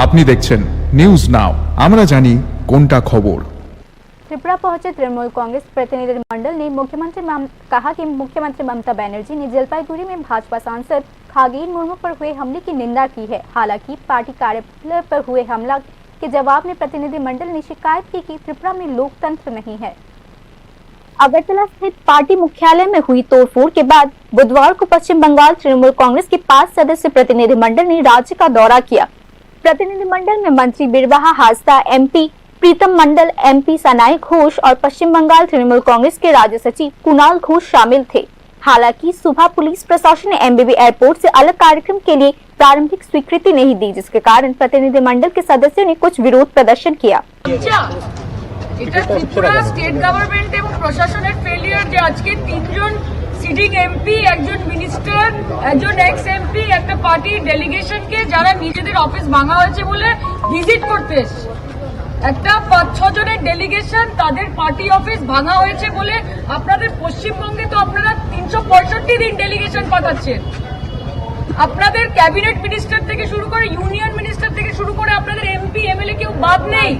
আপনি দেখছেন news now, আমরা জানি কোনটা খবর। त्रिपुरा पहुंचे तृणमूल कांग्रेस प्रतिनिधिमंडल ने कहा कि मुख्यमंत्री ममता बनर्जी ने जलपाईगुड़ी में भाजपा सांसद खागेन मुर्मू पर हुए हमले की निंदा की है। हालांकि पार्टी कार्यालय पर हुए हमला के जवाब में प्रतिनिधिमंडल ने शिकायत की कि त्रिपुरा में लोकतंत्र नहीं है। अगरतला स्थित पार्टी मुख्यालय में हुई तोड़फोड़ के बाद बुधवार को पश्चिम बंगाल तृणमूल कांग्रेस के 5 सदस्यीय प्रतिनिधिमंडल ने राज्य का दौरा किया। प्रतिनिधिमंडल में मंत्री बिरबहा हासदा, एमपी प्रीतम मंडल, एमपी सनाई घोष और पश्चिम बंगाल तृणमूल कांग्रेस के राज्य सचिव कुणाल घोष शामिल थे। हालांकि सुबह पुलिस प्रशासन ने एमबीबी एयरपोर्ट से अलग कार्यक्रम के लिए प्रारंभिक स्वीकृति नहीं दी, जिसके कारण प्रतिनिधिमंडल के सदस्यों ने कुछ विरोध प्रदर्शन किया। এটা ত্রিপুরা স্টেট গভর্নমেন্ট এবং প্রশাসনের ফেলিয়ার যে আজকে 3 জন সিটিং এমপি, একজন মিনিস্টার, একজন এক্স এমপি একটা পার্টি ডেলিগেশনকে যারা নিজেদের অফিস ভাঙা হয়েছে বলে ভিজিট করতে এসেছে, একটা 5-6 জনের ডেলিগেশন তাদের পার্টি অফিস ভাঙা হয়েছে বলে আপনাদের পশ্চিমবঙ্গে তো আপনারা 365 দিন ডেলিগেশন পাঠাচ্ছেন। আপনাদের ক্যাবিনেট মিনিস্টার থেকে শুরু করে ইউনিয়ন মিনিস্টার থেকে শুরু করে আপনাদের এমপি এমএলএ কেউ বাদ নেই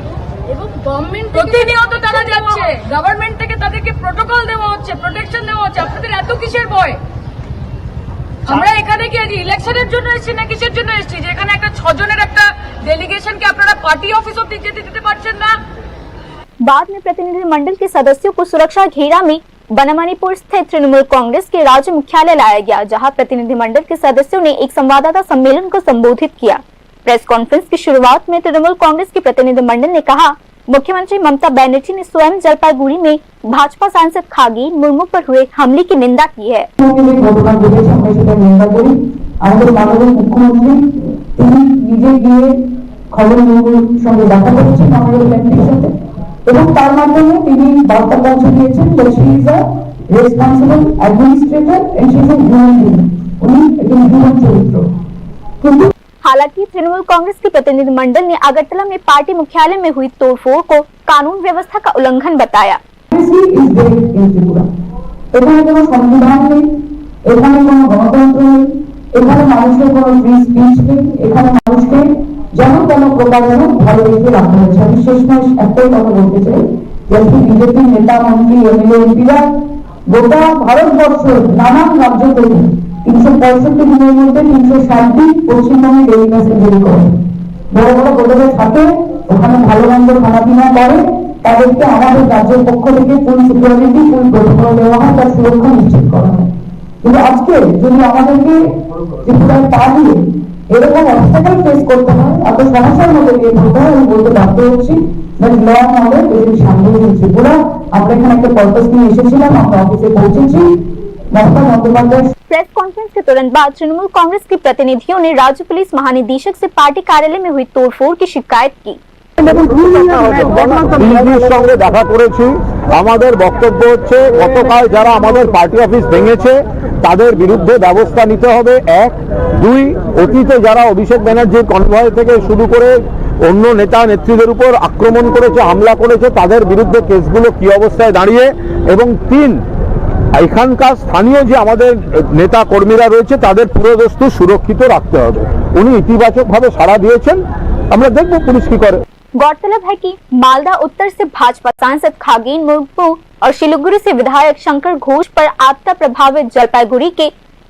এবং গভর্নমেন্ট প্রতিনিয়ত তারা যাচ্ছে, গভর্নমেন্ট থেকে তাদেরকে প্রোটোকল দেওয়া হচ্ছে, প্রোটেকশন দেওয়া হচ্ছে। আপনাদের এত কিসের ভয়? আমরা এখানে কি আজ ইলেকশনের জন্য এসেছি না কিসের জন্য এসেছি যে এখানে একটা 6 জনের একটা डेलीगेशन के अपना पार्टी ऑफिस ऑफ देते पारछेन ना। बाद में प्रतिनिधिमंडल के सदस्यों को सुरक्षा घेरा में बनमणिपुर स्थित तृणमूल कांग्रेस के राज्य मुख्यालय लाया गया, जहां प्रतिनिधिमंडल के सदस्यों ने एक संवाददाता सम्मेलन को संबोधित किया। प्रेस कॉन्फ्रेंस की शुरुआत में तृणमूल कांग्रेस के प्रतिनिधिमंडल ने कहा, मुख्यमंत्री ममता बनर्जी ने स्वयं जलपाईगुड़ी में भाजपा सांसद खागेन मुर्मू पर हुए हमले की निंदा की है। খবর সঙ্গে দেখা করেছেন আমাদের প্ল্যান্টের সাথে এবং তার মাধ্যমে তিনি বার্তা পৌঁছে দিয়েছেন যে she is a responsible administrator and she is a human being. উনি একজন হিউম্যান চরিত্র। কিন্তু हालांकि तृणमूल कांग्रेस के प्रतिनिधिमंडल ने अगरतला में पार्टी मुख्यालय में हुई तोड़फोड़ को कानून व्यवस्था का उल्लंघन बताया। এখানে কোনো সংবিধান নেই, এখানে কোনো গণতন্ত্র নেই, এখানে মানুষের কোনো ফ্রি স্পিচ নেই, এখানে মানুষকে যেমন কোনো প্রকারের ভালো রেখে রাখা হয়েছে। আমি শেষমেশ একটাই কথা বলতে চাই, যেহেতু বিজেপির নেতা, মন্ত্রী, এমএলএ, এমপিরা গোটা ভারতবর্ষের নানান রাজ্য থেকে 365 দিনের মধ্যে 360 দিন পশ্চিমবঙ্গে ডেলি মেসেঞ্জারি করে। বড় বড় হোটেলে থাকে, ওখানে ভালো মন্দ খানা পিনা করে, তাদেরকে আমাদের রাজ্যের পক্ষ থেকে ফুল সিকিউরিটি, ফুল প্রোটোকল দেওয়া হয়, তার সুরক্ষা নিশ্চিত করা হয়। কিন্তু আজকে যদি আমাদেরকে ত্রিপুরায় পা দিয়ে এরকম অবস্থাটাই ফেস করতে হয়, এত সমস্যার মধ্যে দিয়ে পড়তে হয়, আমি বলতে বাধ্য হচ্ছি ত্রিপুরা। আমরা এখানে একটা পারপাস নিয়ে এসেছিলাম, আমরা অফিসে পৌঁছেছি। प्रेस कॉन्फ्रेंस के तुरंत बाद तृणमूल कांग्रेस के प्रतिनिधियों ने राज्य पुलिस महानिदेशक से पार्टी कार्यालय में हुई तोड़फोड़ की शिकायत की। সঙ্গে দেখা করেছি। আমাদের বক্তব্য হচ্ছে, গতকাল যারা আমাদের পার্টি অফিস ভেঙেছে তাদের বিরুদ্ধে ব্যবস্থা নিতে হবে। 1, 2, অতীতে যারা অভিষেক ব্যানার্জির কনভয় থেকে শুরু করে অন্য নেতা নেত্রীদের উপর আক্রমণ করেছে, হামলা করেছে, তাদের বিরুদ্ধে কেসগুলো কি অবস্থায় দাঁড়িয়ে, এবং 3, এখানকার স্থানীয় যে আমাদের নেতা কর্মীরা রয়েছে তাদের পুরোদস্তু সুরক্ষিত রাখতে হবে। উনি ইতিবাচকভাবে সাড়া দিয়েছেন, আমরা দেখব পুলিশ কি করে। गौरतलब है कि मालदा उत्तर से भाजपा सांसद खागेन मुर्मू और सिलीगुड़ी से विधायक शंकर घोष पर आपदा प्रभावित जलपाईगुड़ी के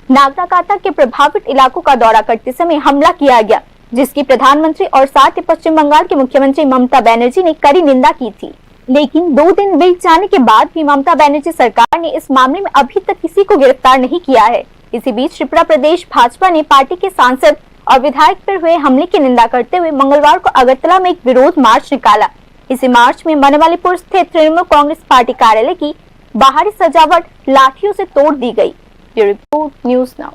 नागराकाता के प्रभावित इलाकों का दौरा करते समय हमला किया गया, जिसकी प्रधानमंत्री और साथ ही पश्चिम बंगाल के मुख्यमंत्री ममता बनर्जी ने कड़ी निंदा की थी। लेकिन 2 दिन बीत जाने के बाद भी ममता बनर्जी सरकार ने इस मामले में अभी तक किसी को गिरफ्तार नहीं किया है। इसी बीच त्रिपुरा प्रदेश भाजपा ने पार्टी के सांसद और विधायक पर हुए हमले की निंदा करते हुए मंगलवार को अगरतला में एक विरोध मार्च निकाला। इसी मार्च में बनमणिपुर स्थित तृणमूल कांग्रेस पार्टी कार्यालय की बाहरी सजावट लाठियों से तोड़ दी गई। ये रिपोर्ट न्यूज नाउ।